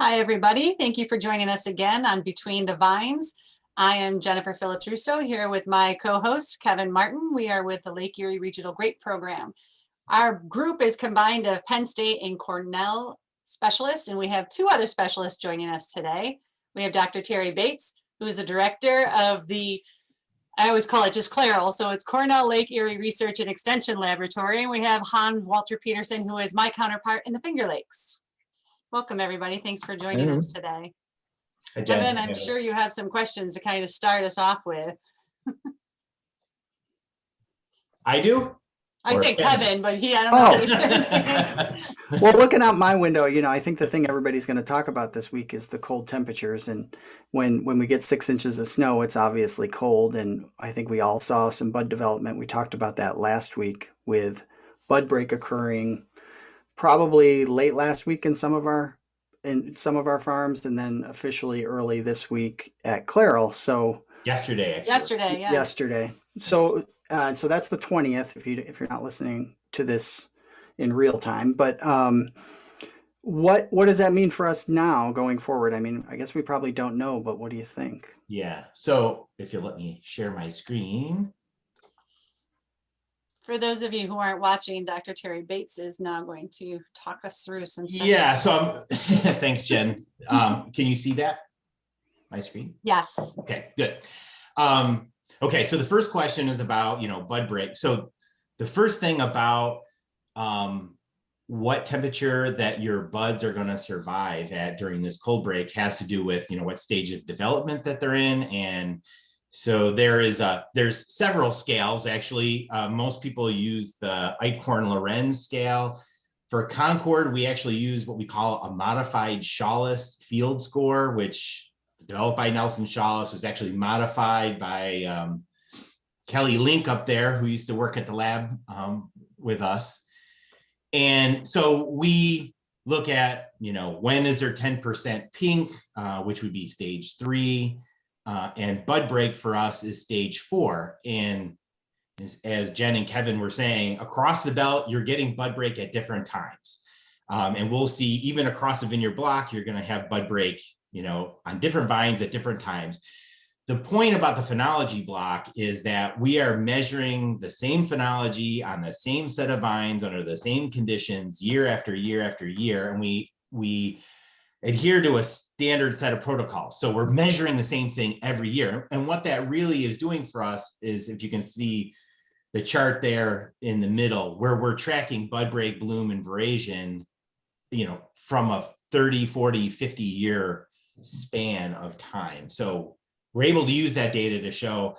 Hi, everybody. Thank you for joining us again on Between the Vines. I am Jennifer Phillips Russo here with my co-host, Kevin Martin. We are with the Lake Erie Regional Grape Program. Our group is combined of Penn State and Cornell specialists, and we have two other specialists joining us today. We have Dr. Terry Bates, who is the director of the, I always call it just Clairol, so it's Cornell Lake Erie Research and Extension Laboratory. And we have Hans Walter-Peterson, who is my counterpart in the Finger Lakes. Welcome, everybody. Thanks for joining us today. Hi, Jen. Kevin, I'm sure you have some questions to kind of start us off with. I do? I say Kevin, but I don't know. Well, looking out my window, I think the thing everybody's going to talk about this week is the cold temperatures. And when we get 6 inches of snow, it's obviously cold. And I think we all saw some bud development. We talked about that last week with bud break occurring probably late last week in some of our farms, and then officially early this week at Clairol. So yesterday. So that's the 20th if you're not listening to this in real time. But what does that mean for us now going forward? I mean, I guess we probably don't know, but what do you think? Yeah. So if you'll let me share my screen. For those of you who aren't watching, Dr. Terry Bates is now going to talk us through some stuff. Yeah, so thanks, Jen. Can you see that? My screen? Yes. Okay, good. Okay, so the first question is about, bud break. So the first thing about what temperature that your buds are going to survive at during this cold break has to do with, what stage of development that they're in. And so there's several scales, actually. Most people use the Eichhorn-Lorenz scale. For Concord, we actually use what we call a modified Shawless field score, which was developed by Nelson Shawless, was actually modified by Kelly Link up there, who used to work at the lab with us. And so we look at, when is there 10% pink, which would be stage 3. And bud break for us is stage 4. And as Jen and Kevin were saying, across the belt, you're getting bud break at different times. And we'll see even across the vineyard block, you're going to have bud break, on different vines at different times. The point about the phenology block is that we are measuring the same phenology on the same set of vines under the same conditions year after year after year. And we adhere to a standard set of protocols. So we're measuring the same thing every year. And what that really is doing for us is, if you can see the chart there in the middle, where we're tracking bud break, bloom, and veraison, from a 30, 40, 50 year span of time. So we're able to use that data to show,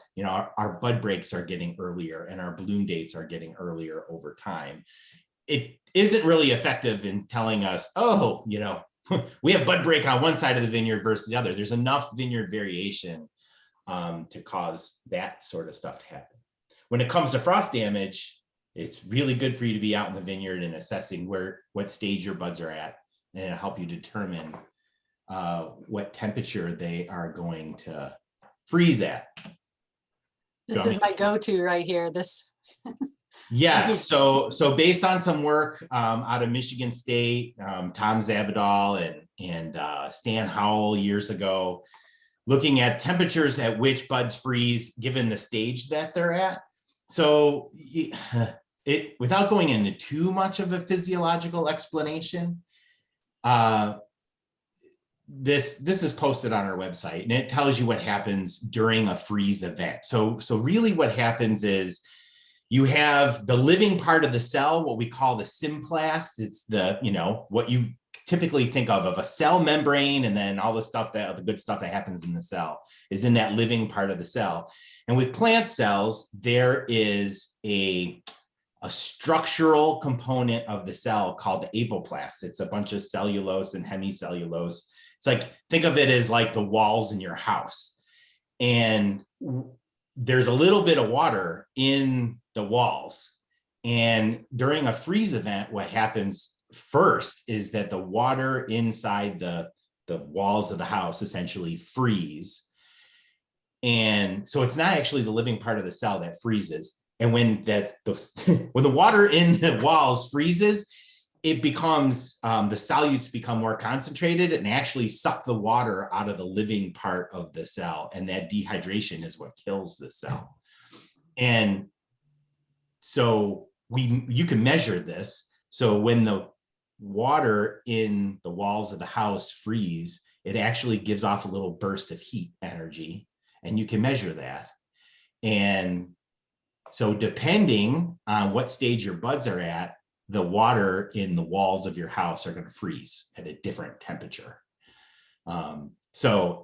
our bud breaks are getting earlier and our bloom dates are getting earlier over time. It isn't really effective in telling us, we have bud break on one side of the vineyard versus the other. There's enough vineyard variation to cause that sort of stuff to happen. When it comes to frost damage, it's really good for you to be out in the vineyard and assessing what stage your buds are at, and it'll help you determine what temperature they are going to freeze at. This is my go-to right here. Yes. So based on some work out of Michigan State, Tom Zabadal and Stan Howell years ago, looking at temperatures at which buds freeze given the stage that they're at. So without going into too much of a physiological explanation, this is posted on our website, and it tells you what happens during a freeze event. So really what happens is, you have the living part of the cell, what we call the symplast. It's what you typically think of a cell membrane, and then all the good stuff that happens in the cell is in that living part of the cell. And with plant cells, there is a structural component of the cell called the apoplast. It's a bunch of cellulose and hemicellulose. It's like, think of it as like the walls in your house. And there's a little bit of water in the walls. And during a freeze event, what happens first is that the water inside the walls of the house essentially freeze. And so it's not actually the living part of the cell that freezes. And when when the water in the walls freezes, it becomes, the solutes become more concentrated and actually suck the water out of the living part of the cell. And that dehydration is what kills the cell. And so you can measure this. So when the water in the walls of the house freeze, it actually gives off a little burst of heat energy, and you can measure that. And so depending on what stage your buds are at, the water in the walls of your house are going to freeze at a different temperature. And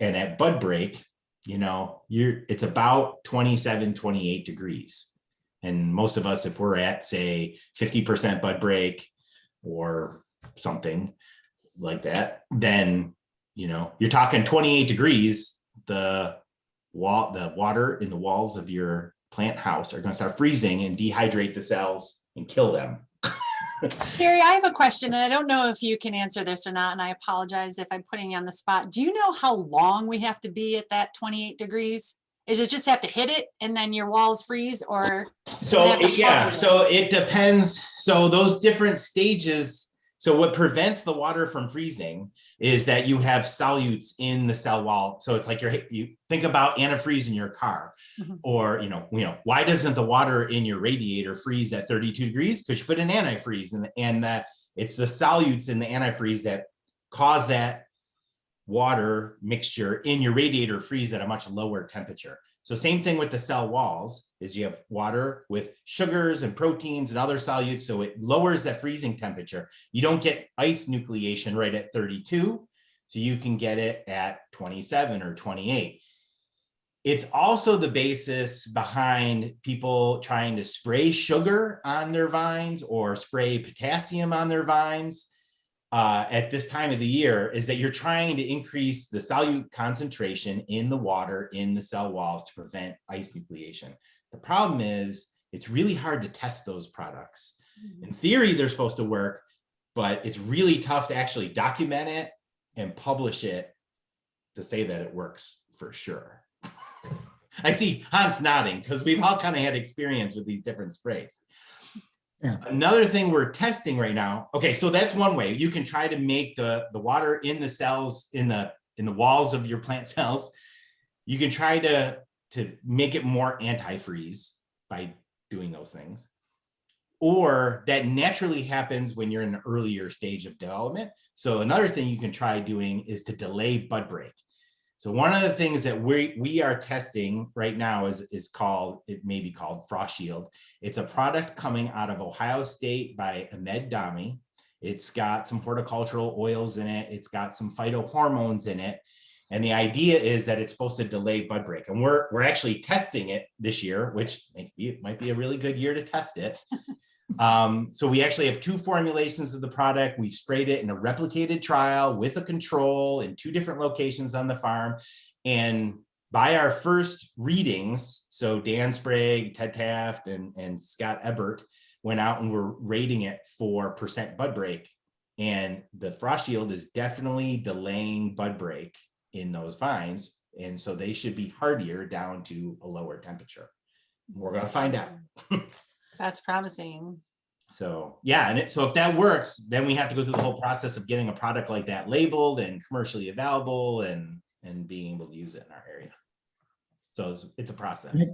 at bud break, it's about 27, 28 degrees. And most of us, if we're at, say, 50% bud break or something like that, then, you're talking 28 degrees, the water in the walls of your plant house are going to start freezing and dehydrate the cells and kill them. Terry, I have a question, and I don't know if you can answer this or not, and I apologize if I'm putting you on the spot. Do you know how long we have to be at that 28 degrees? Is it just have to hit it and then your walls freeze, or? So it depends. So those different stages. So what prevents the water from freezing is that you have solutes in the cell wall. So it's like you think about antifreeze in your car, or, why doesn't the water in your radiator freeze at 32 degrees? Because you put an antifreeze and it's the solutes in the antifreeze that cause that water mixture in your radiator freeze at a much lower temperature. So same thing with the cell walls is you have water with sugars and proteins and other solutes. So it lowers that freezing temperature. You don't get ice nucleation right at 32. So you can get it at 27 or 28. It's also the basis behind people trying to spray sugar on their vines or spray potassium on their vines. At this time of the year, is that you're trying to increase the solute concentration in the water in the cell walls to prevent ice nucleation. The problem is it's really hard to test those products. In theory, they're supposed to work, but it's really tough to actually document it and publish it to say that it works for sure. I see Hans nodding because we've all kind of had experience with these different sprays. Yeah. Another thing we're testing right now. Okay, so that's one way you can try to make the water in the cells in the walls of your plant cells. You can try to make it more antifreeze by doing those things. Or that naturally happens when you're in an earlier stage of development. So another thing you can try doing is to delay bud break. So one of the things that we are testing right now is called, it may be called Frost Shield. It's a product coming out of Ohio State by Ahmed Dami. It's got some horticultural oils in it. It's got some phytohormones in it. And the idea is that it's supposed to delay bud break. And we're actually testing it this year, which might be a really good year to test it. So we actually have 2 formulations of the product. We sprayed it in a replicated trial with a control in 2 different locations on the farm. And by our first readings, so Dan Sprague, Ted Taft, and Scott Ebert went out and were rating it for percent bud break. And the Frost Shield is definitely delaying bud break in those vines. And so they should be hardier down to a lower temperature. We're going to find out. That's promising. So yeah, so if that works, then we have to go through the whole process of getting a product like that labeled and commercially available and being able to use it in our area. So it's a process.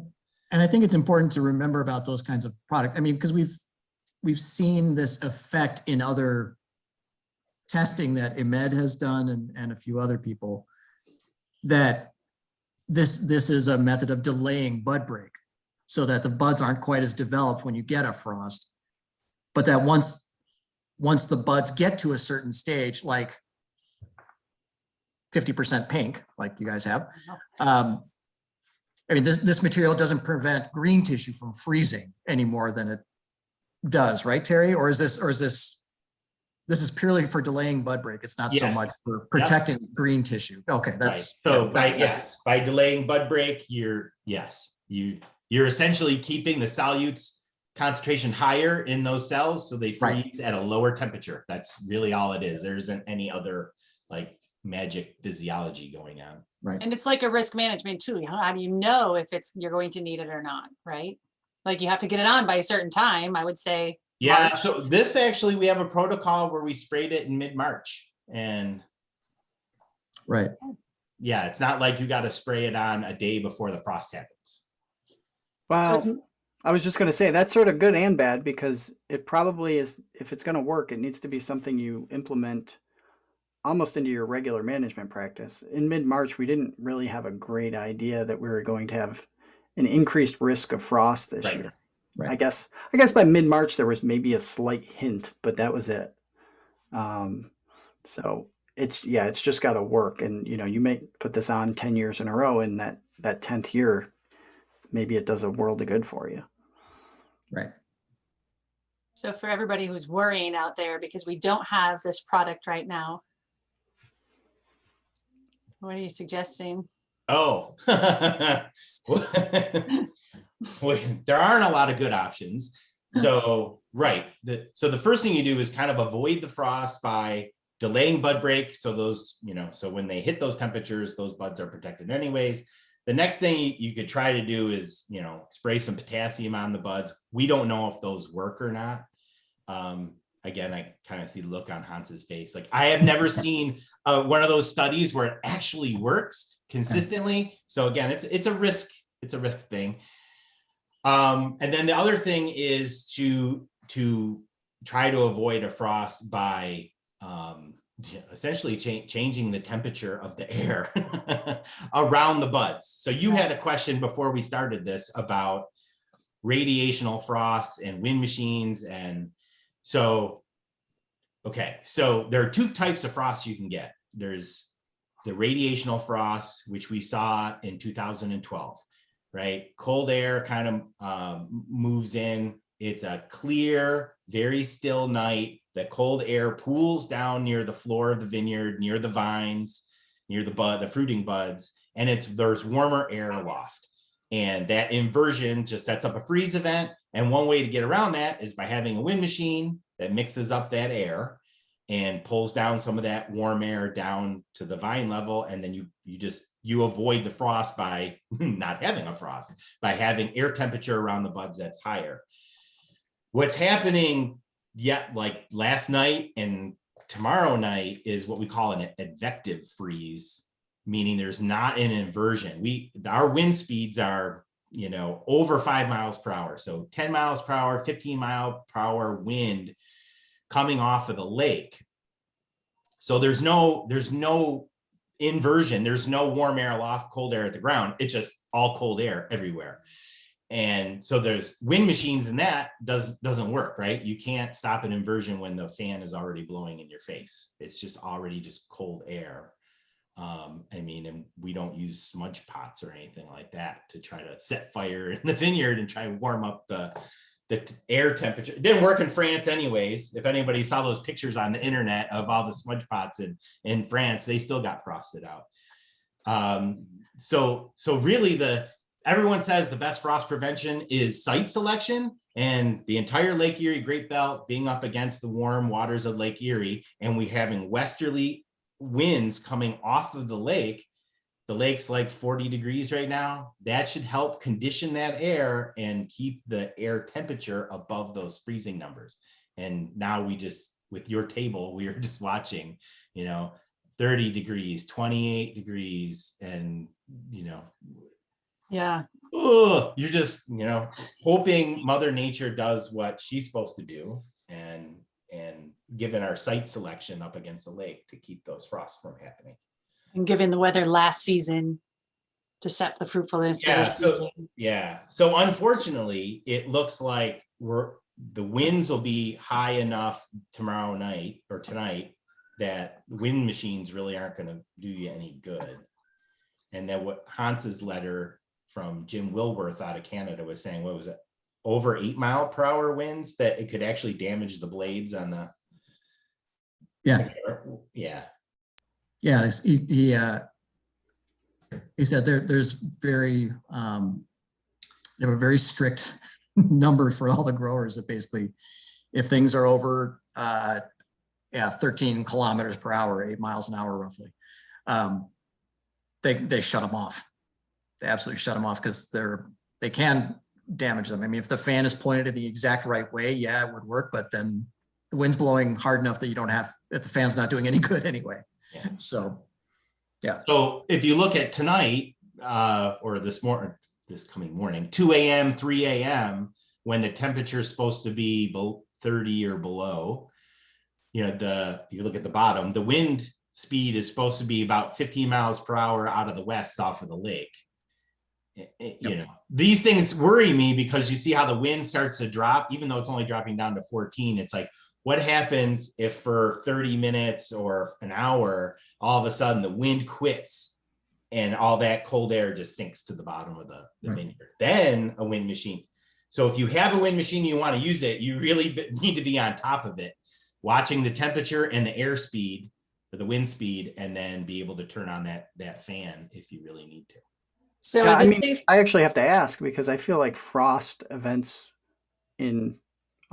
And I think it's important to remember about those kinds of products. I mean, because we've seen this effect in other testing that Ahmed has done and a few other people, that this is a method of delaying bud break, so that the buds aren't quite as developed when you get a frost, but that once the buds get to a certain stage, like 50% pink, like you guys have, I mean, this material doesn't prevent green tissue from freezing any more than it does, right, Terry? Or is this is purely for delaying bud break? It's not so much for protecting green tissue. Okay, that's right. So by delaying bud break, you're essentially keeping the solutes concentration higher in those cells, so they freeze at a lower temperature. That's really all it is. There isn't any other like magic physiology going on. Right. And it's like a risk management too. How do you know if you're going to need it or not, right? Like you have to get it on by a certain time, I would say. Yeah, March? so this actually, we have a protocol where we sprayed it in mid-March, and Right. yeah, it's not like you got to spray it on a day before the frost happens. So it's, Well, I was just going to say that's sort of good and bad because it probably is, if it's going to work, it needs to be something you implement almost into your regular management practice. In mid-March, we didn't really have a great idea that we were going to have an increased risk of frost this Right. year. Right. I guess by mid-March there was maybe a slight hint, but that was it. So it's just got to work, and you may put this on 10 years in a row, and that 10th year, maybe it does a world of good for you. Right. so for everybody who's worrying out there, because we don't have this product right now, what are you suggesting? Oh, well, there aren't a lot of good options. So, right. So the first thing you do is kind of avoid the frost by delaying bud break. So those, so when they hit those temperatures, those buds are protected anyways. The next thing you could try to do is, spray some potassium on the buds. We don't know if those work or not. Again, I kind of see the look on Hans's face. Like, I have never seen one of those studies where it actually works consistently. So again, it's a risk. It's a risk thing. And then the other thing is to try to avoid a frost by essentially changing the temperature of the air around the buds. So you had a question before we started this about radiational frosts and wind machines. And so, okay, so there are two types of frosts you can get. There's the radiational frost, which we saw in 2012, right? Cold air kind of moves in. It's a clear, very still night. The cold air pools down near the floor of the vineyard, near the vines, near the fruiting buds, and there's warmer air aloft. And that inversion just sets up a freeze event. And one way to get around that is by having a wind machine that mixes up that air and pulls down some of that warm air down to the vine level. And then you avoid the frost by not having a frost, by having air temperature around the buds that's higher. What's happening like last night and tomorrow night is what we call an advective freeze, meaning there's not an inversion. Our wind speeds are, over 5 miles per hour. So 10 miles per hour, 15 mile per hour wind coming off of the lake. So there's no inversion. There's no warm air aloft, cold air at the ground. It's just all cold air everywhere. And so there's wind machines, and that doesn't work, right? You can't stop an inversion when the fan is already blowing in your face. It's just already just cold air. And we don't use smudge pots or anything like that to try to set fire in the vineyard and try to warm up the air temperature. It didn't work in France anyways. If anybody saw those pictures on the internet of all the smudge pots in France, they still got frosted out. So really everyone says the best frost prevention is site selection, and the entire Lake Erie Great Belt being up against the warm waters of Lake Erie, and we having westerly winds coming off of the lake. The lake's like 40 degrees right now. That should help condition that air and keep the air temperature above those freezing numbers. And now with your table, we are just watching, 30 degrees, 28 degrees, and, Yeah. you're just, hoping Mother Nature does what she's supposed to do, and given our site selection up against the lake to keep those frosts from happening. And given the weather last season to set the fruitfulness. So unfortunately, it looks like the winds will be high enough tomorrow night or tonight that wind machines really aren't going to do you any good. And then what Hans's letter from Jim Wilworth out of Canada was saying, what was it? Over 8 mile per hour winds, that it could actually damage the blades on the. Yeah. He said there's they have a very strict number for all the growers that basically, if things are over 13 kilometers per hour, 8 miles an hour roughly, they shut them off. They absolutely shut them off, because they can damage them. I mean, if the fan is pointed in the exact right way, yeah, it would work, but then the wind's blowing hard enough that that the fan's not doing any good anyway. Yeah. So, yeah. So if you look at tonight, or this coming morning, 2 a.m., 3 a.m., when the temperature is supposed to be 30 or below, you look at the bottom, the wind speed is supposed to be about 15 miles per hour out of the west off of the lake. These things worry me because you see how the wind starts to drop, even though it's only dropping down to 14. It's like, what happens if for 30 minutes or an hour, all of a sudden the wind quits and all that cold air just sinks to the bottom of the vineyard? Then a wind machine. So if you have a wind machine, you want to use it, you really need to be on top of it, watching the temperature and the air speed or the wind speed, and then be able to turn on that fan if you really need to. So Yeah, is it safe? I actually have to ask because I feel like frost events in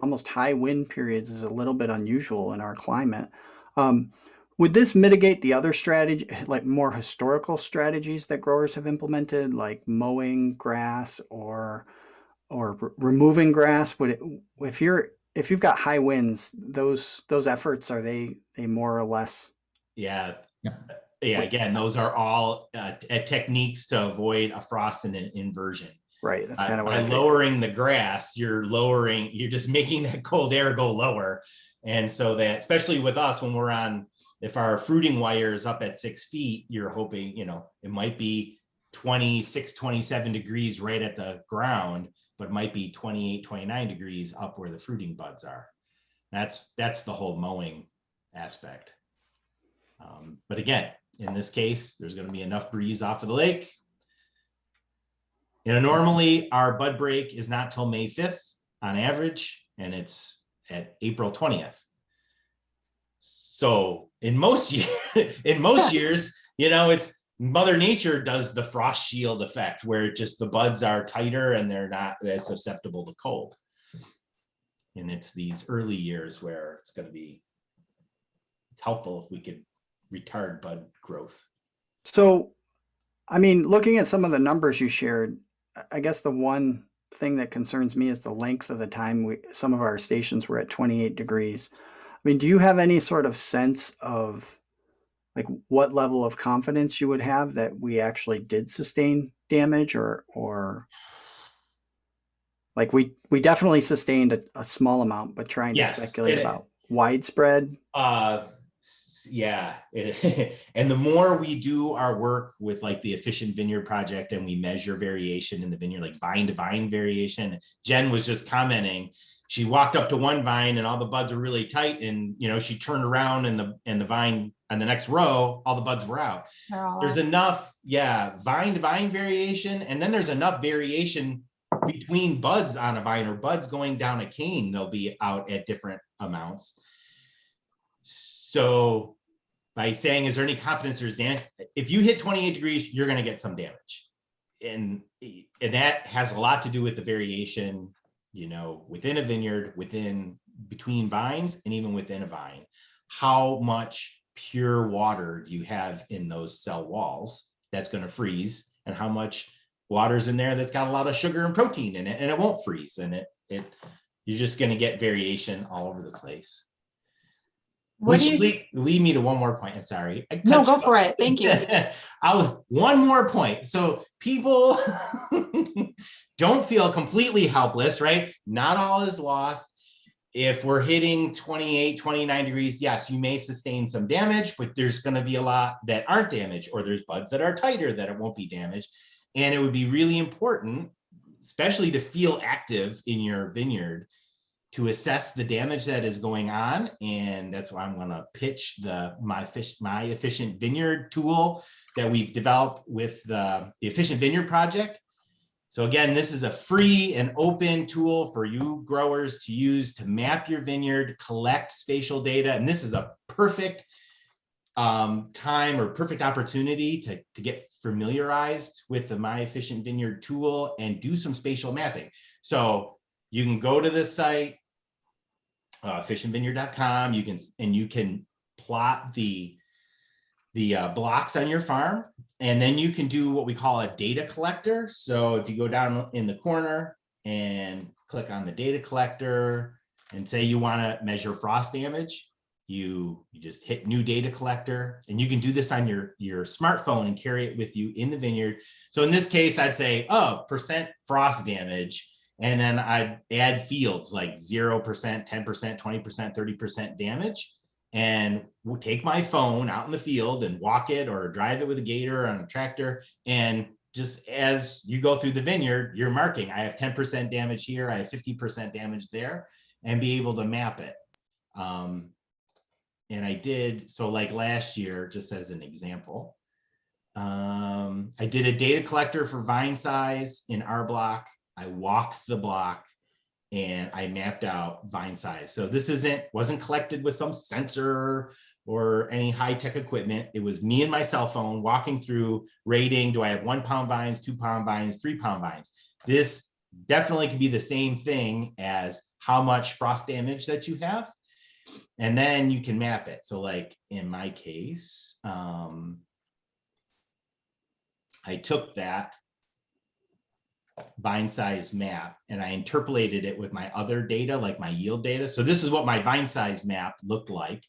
almost high wind periods is a little bit unusual in our climate. Would this mitigate the other strategy, like more historical strategies that growers have implemented, like mowing grass or removing grass? Would it, if you've got high winds, those efforts, are they more or less? Yeah. Again, those are all techniques to avoid a frost and an inversion. Right. That's kind of what by I figured. lowering the grass, you're just making that cold air go lower. And so that, especially with us, when if our fruiting wire is up at 6 feet, you're hoping, it might be 26, 27 degrees right at the ground, but it might be 28, 29 degrees up where the fruiting buds are. That's the whole mowing aspect. But again, in this case, there's going to be enough breeze off of the lake. Normally our bud break is not till May 5th on average, and it's at April 20th. So in most years, it's Mother Nature does the frost shield effect, where just the buds are tighter and they're not as susceptible to cold. And it's these early years where it's helpful if we could retard bud growth. So, I mean, looking at some of the numbers you shared, I guess the one thing that concerns me is the length of the time some of our stations were at 28 degrees. I mean, do you have any sort of sense of like what level of confidence you would have that we actually did sustain damage, or like we definitely sustained a small amount, but trying to speculate about widespread? Yeah. And the more we do our work with like the Efficient Vineyard project and we measure variation in the vineyard, like vine to vine variation, Jen was just commenting, she walked up to one vine and all the buds were really tight, and she turned around and the vine on the next row, all the buds were out. There's enough, vine to vine variation, and then there's enough variation between buds on a vine or buds going down a cane. They'll be out at different amounts. So by saying, is there any confidence there's damage? If you hit 28 degrees, you're going to get some damage. And that has a lot to do with the variation, within a vineyard, between vines, and even within a vine. How much pure water do you have in those cell walls that's going to freeze, and how much water's in there that's got a lot of sugar and protein in it and it won't freeze, and you're just going to get variation all over the place. Which lead me to one more point. Sorry. No, go for it. Thank you. One more point. So people don't feel completely helpless, right? Not all is lost. If we're hitting 28, 29 degrees, yes, you may sustain some damage, but there's going to be a lot that aren't damaged, or there's buds that are tighter that it won't be damaged. And it would be really important, especially to feel active in your vineyard, to assess the damage that is going on. And that's why I'm going to pitch my Efficient Vineyard tool that we've developed with the Efficient Vineyard project. So again, this is a free and open tool for you growers to use to map your vineyard, collect spatial data. And this is a perfect time or perfect opportunity to get familiarized with the My Efficient Vineyard tool and do some spatial mapping. So you can go to this site, efficientvineyard.com. You can plot the blocks on your farm, and then you can do what we call a data collector. So if you go down in the corner, and click on the data collector and say you want to measure frost damage. You just hit new data collector, and you can do this on your smartphone and carry it with you in the vineyard. So in this case, I'd say, oh, % frost damage. And then I'd add fields like 0%, 10%, 20%, 30% damage. And we'll take my phone out in the field and walk it or drive it with a gator on a tractor. And just as you go through the vineyard, you're marking, I have 10% damage here, I have 50% damage there, and be able to map it. And I did, so like last year, just as an example, I did a data collector for vine size in our block. I walked the block and I mapped out vine size. So this wasn't collected with some sensor or any high-tech equipment. It was me and my cell phone walking through rating. Do I have 1 pound vines, 2 pound vines, 3 pound vines? This definitely could be the same thing as how much frost damage that you have. And then you can map it. So like in my case, I took that vine size map and I interpolated it with my other data, like my yield data. So this is what my vine size map looked like.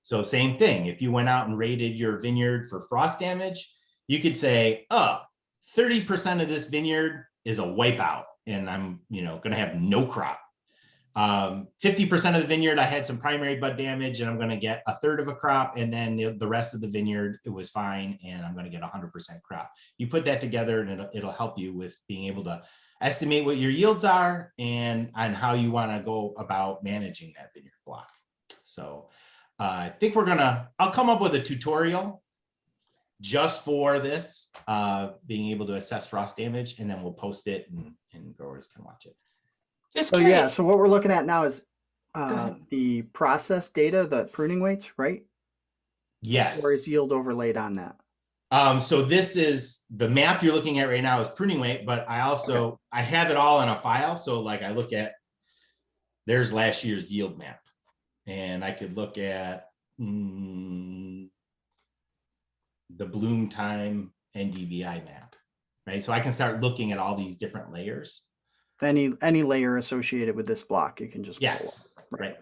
So same thing, if you went out and rated your vineyard for frost damage, you could say, oh, 30% of this vineyard is a wipeout and I'm going to have no crop. 50% of the vineyard, I had some primary bud damage and I'm going to get 1/3 of a crop. And then the rest of the vineyard, it was fine. And I'm going to get 100% crop. You put that together and it'll help you with being able to estimate what your yields are and how you want to go about managing that vineyard block. So I think I'll come up with a tutorial just for this, being able to assess frost damage, and then we'll post it and growers can watch it. Just So curious. yeah, so what we're looking at now is the process data, the pruning weights, right? Yes. Or is yield overlaid on that? So this is the map you're looking at right now is pruning weight, but I also, I have it all in a file. So like I look at, there's last year's yield map and I could look at the bloom time NDVI map, right? So I can start looking at all these different layers. Any layer associated with this block, you can just Yes, pull up. right.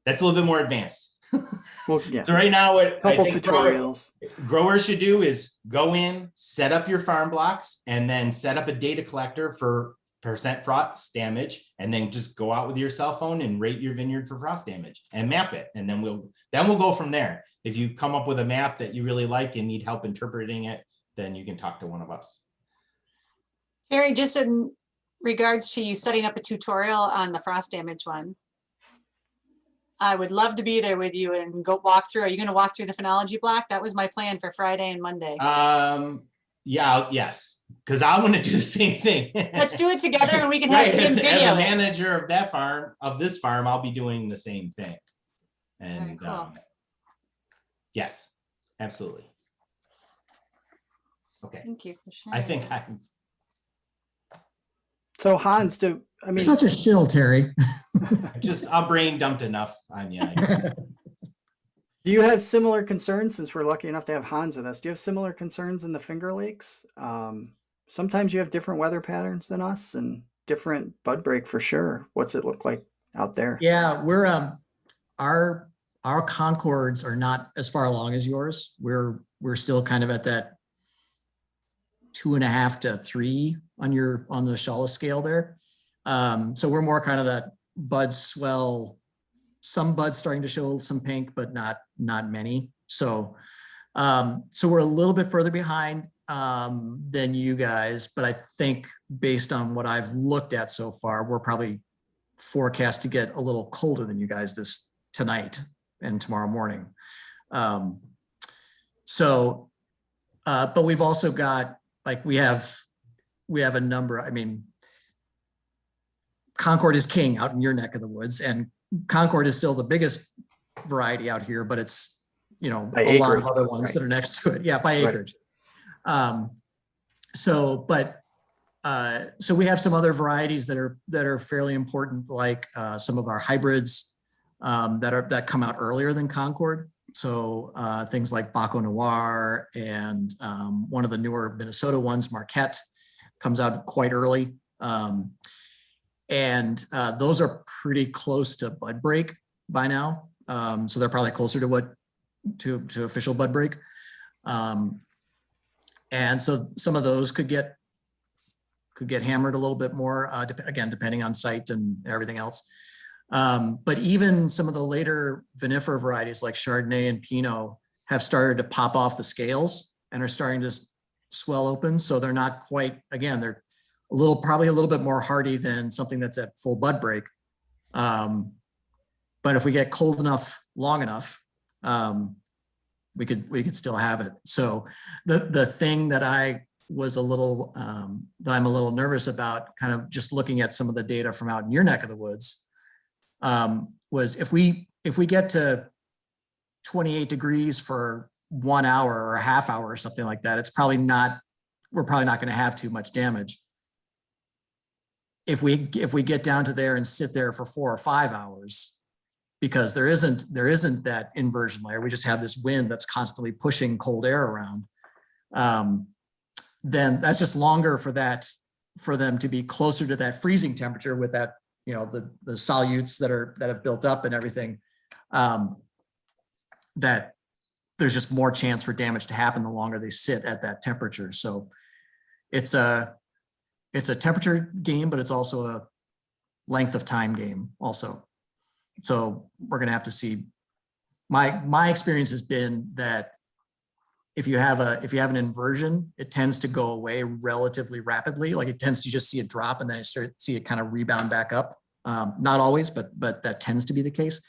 That's a little bit more advanced. Well, yeah. So right now, what I Couple think tutorials. growers should do is go in, set up your farm blocks, and then set up a data collector for % frost damage, and then just go out with your cell phone and rate your vineyard for frost damage and map it. And then we'll go from there. If you come up with a map that you really like and need help interpreting it, then you can talk to one of us. Terry, just in regards to you setting up a tutorial on the frost damage one, I would love to be there with you and go walk through. Are you going to walk through the phenology block? That was my plan for Friday and Monday. Yeah, yes, because I want to do the same thing. Let's do it together and we can Right, have as video. a manager of that farm, of this farm, I'll be doing the same thing. And Very cool. yes, absolutely. Okay, Thank you for sharing. I think So Hans, Such a shill, Terry. I'll brain dumped enough on you. do you have similar concerns, since we're lucky enough to have Hans with us? Do you have similar concerns in the Finger Lakes? Sometimes you have different weather patterns than us and different bud break for sure. What's it look like out there? Yeah, we're our concords are not as far along as yours. We're still kind of at that 2.5 to 3 on the Shawla scale there. So we're more kind of that bud swell, some buds starting to show some pink, but not many. So we're a little bit further behind than you guys, but I think based on what I've looked at so far, we're probably forecast to get a little colder than you guys tonight and tomorrow morning. But we've also got, like, we have a number. I mean, Concord is king out in your neck of the woods, and Concord is still the biggest variety out here, but it's, a lot of other ones that are next to it. Yeah, by acreage. So we have some other varieties that are fairly important, like some of our hybrids that come out earlier than Concord. So things like Baco Noir and one of the newer Minnesota ones, Marquette. comes out quite early. And those are pretty close to bud break by now. So they're probably closer to official bud break. And so some of those could get hammered a little bit more, again, depending on site and everything else. But even some of the later vinifera varieties like Chardonnay and Pinot have started to pop off the scales and are starting to swell open. So they're not quite, again, they're probably a little bit more hardy than something that's at full bud break. But if we get cold enough, long enough, we could still have it. So the thing that I'm a little nervous about, kind of just looking at some of the data from out in your neck of the woods, was if we get to 28 degrees for 1 hour or a half hour or something like that, we're probably not going to have too much damage. If we get down to there and sit there for 4 or 5 hours, because there isn't that inversion layer, we just have this wind that's constantly pushing cold air around, then that's just longer for them to be closer to that freezing temperature with that, the solutes that have built up and everything, that there's just more chance for damage to happen the longer they sit at that temperature. So it's a temperature game, but it's also a length of time game also. So we're going to have to see. My experience has been that if you have an inversion, it tends to go away relatively rapidly. Like it tends to just see it drop and then see it kind of rebound back up. Not always, but that tends to be the case.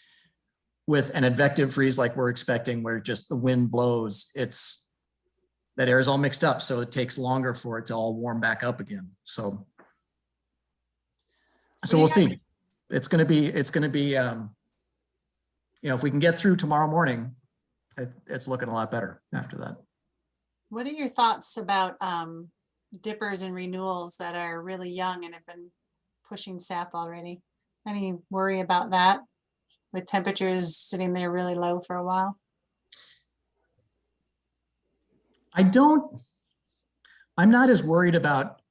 With an advective freeze like we're expecting, where just the wind blows, that air is all mixed up, so it takes longer for it to all warm back up again. So we'll see. It's going to be, if we can get through tomorrow morning, it's looking a lot better after that. What are your thoughts about dippers and renewals that are really young and have been pushing sap already? Any worry about that with temperatures sitting there really low for a while? I'm not as worried about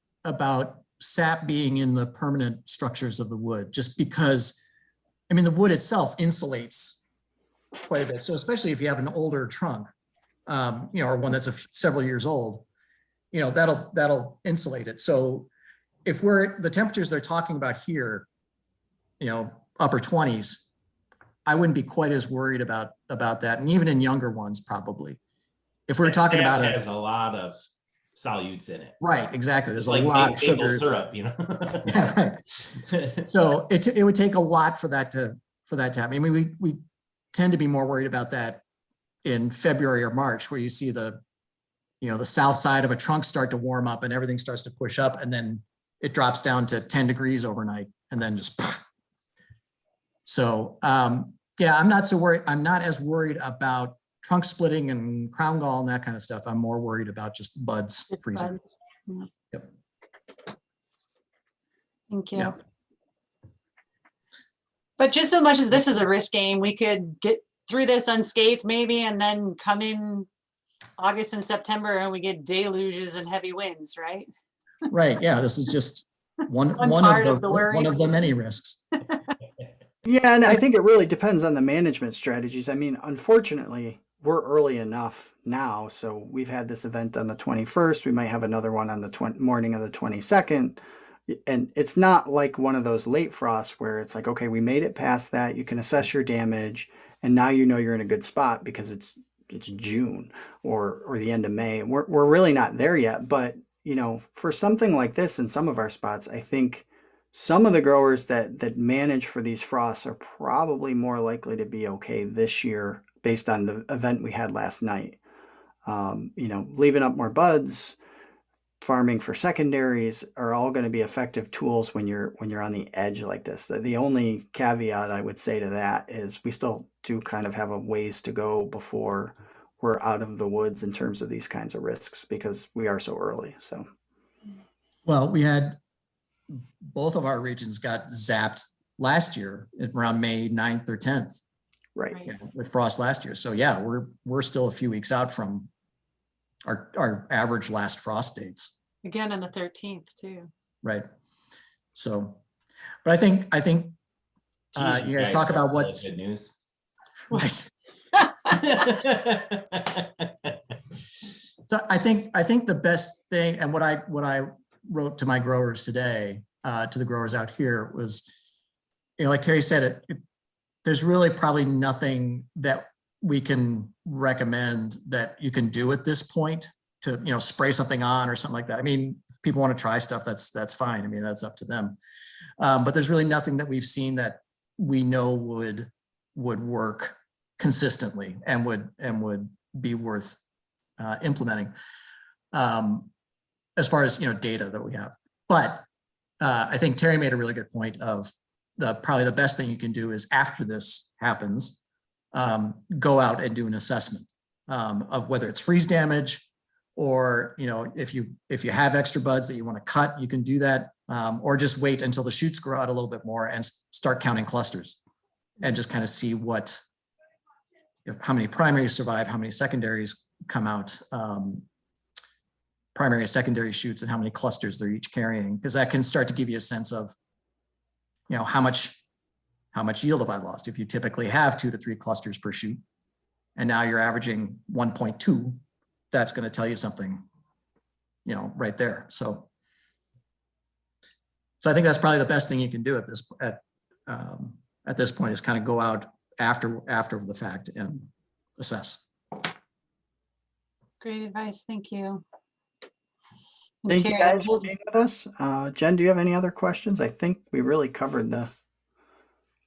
sap being in the permanent structures of the wood, just because, the wood itself insulates quite a bit. So especially if you have an older trunk, or one that's several years old, that'll insulate it. So if the temperatures they're talking about here, upper 20s, I wouldn't be quite as worried about that. And even in younger ones, probably. If we're talking about it has a lot of solutes in it. Right, exactly. There's like a lot of maple sugars. syrup, Yeah, right. So it would take a lot for that to happen. We tend to be more worried about that in February or March, where you see the south side of a trunk start to warm up and everything starts to push up, and then it drops down to 10 degrees overnight and then just. So yeah, I'm not so worried. I'm not as worried about trunk splitting and crown gall and that kind of stuff. I'm more worried about just buds freezing. Yeah. Yep. Thank you. Yeah. But just so much as this is a risk game, we could get through this unscathed maybe, and then come in August and September and we get deluges and heavy winds, right? Right. Yeah. This is just one of the many risks. Yeah, and I think it really depends on the management strategies. Unfortunately, we're early enough now. So we've had this event on the 21st. We might have another one on the morning of the 22nd. And it's not like one of those late frosts where it's like, okay, we made it past that. You can assess your damage. And now you're in a good spot because it's June or the end of May. We're really not there yet. But, for something like this in some of our spots, I think some of the growers that manage for these frosts are probably more likely to be okay this year based on the event we had last night. Leaving up more buds, farming for secondaries are all going to be effective tools when you're on the edge like this. The only caveat I would say to that is we still do kind of have a ways to go before we're out of the woods in terms of these kinds of risks because we are so early. So, well, we had both of our regions got zapped last year around May 9th or 10th. Right. With frost last year. So yeah, we're still a few weeks out from our average last frost dates. Again on the 13th too. Right. So, but I think Geez, you guys talk are about full of what's good news. right. So I think the best thing, and what I wrote to my growers today, to the growers out here was, like Terry said, there's really probably nothing that we can recommend that you can do at this point to, spray something on or something like that. I mean, if people want to try stuff, that's fine. I mean, that's up to them. But there's really nothing that we've seen that we know would work consistently and would be worth implementing, as far as data that we have. But I think Terry made a really good point of probably the best thing you can do is after this happens, go out and do an assessment of whether it's freeze damage, or if you have extra buds that you want to cut, you can do that, or just wait until the shoots grow out a little bit more and start counting clusters, and just kind of see how many primaries survive, how many secondaries come out, primary and secondary shoots, and how many clusters they're each carrying, because that can start to give you a sense of how much yield have I lost. If you typically have 2 to 3 clusters per shoot, and now you're averaging 1.2, that's going to tell you something, right there. So I think that's probably the best thing you can do at this point, is kind of go out after the fact and assess. Great advice. Thank you. And Thank you Terry, guys for being with us. Jen, do you have any other questions? I think we really covered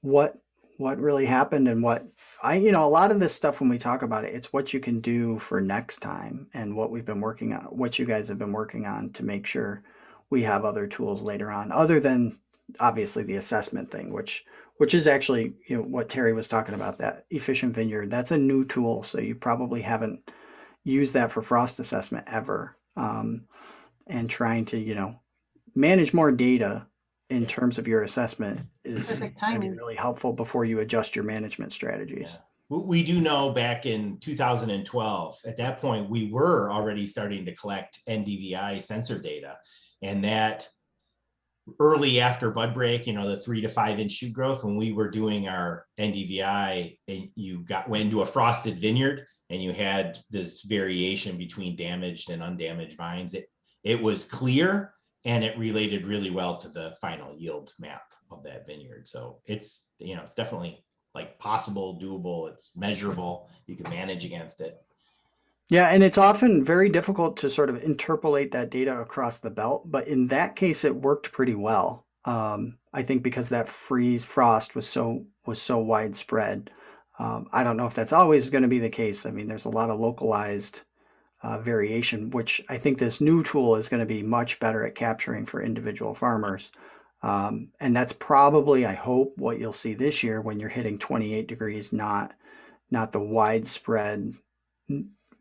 what really happened, and a lot of this stuff, when we talk about it, it's what you can do for next time, and what we've been working on, what you guys have been working on to make sure we have other tools later on, other than obviously the assessment thing, which is actually, what Terry was talking about, that Efficient Vineyard. That's a new tool, so you probably haven't used that for frost assessment ever. And trying to, manage more data in terms of your assessment is Perfect going to be timing. really helpful before you adjust your management strategies. Yeah. We do know back in 2012, at that point, we were already starting to collect NDVI sensor data, and that early after bud break, the 3 to 5 inch shoot growth, when we were doing our NDVI, and you went into a frosted vineyard and you had this variation between damaged and undamaged vines, it was clear, and it related really well to the final yield map of that vineyard. So it's, it's definitely like possible, doable, it's measurable, you can manage against it. Yeah, and it's often very difficult to sort of interpolate that data across the belt, but in that case, it worked pretty well. I think because that frost was so widespread. I don't know if that's always going to be the case. I mean, there's a lot of localized variation, which I think this new tool is going to be much better at capturing for individual farmers. And that's probably, I hope, what you'll see this year when you're hitting 28 degrees, not the widespread,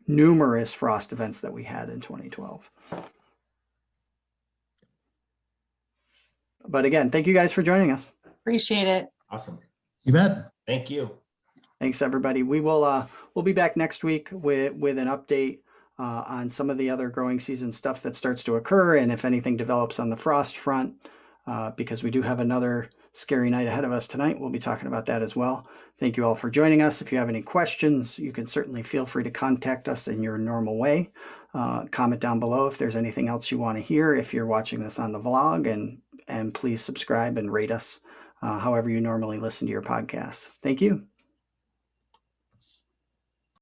numerous frost events that we had in 2012. But again, thank you guys for joining us. Appreciate it. Awesome. You bet. Thank you. Thanks, everybody. We'll be back next week with an update on some of the other growing season stuff that starts to occur, and if anything develops on the frost front, because we do have another scary night ahead of us tonight. We'll be talking about that as well. Thank you all for joining us. If you have any questions, you can certainly feel free to contact us in your normal way. Comment down below if there's anything else you want to hear, if you're watching this on the vlog, and please subscribe and rate us however you normally listen to your podcasts. Thank you.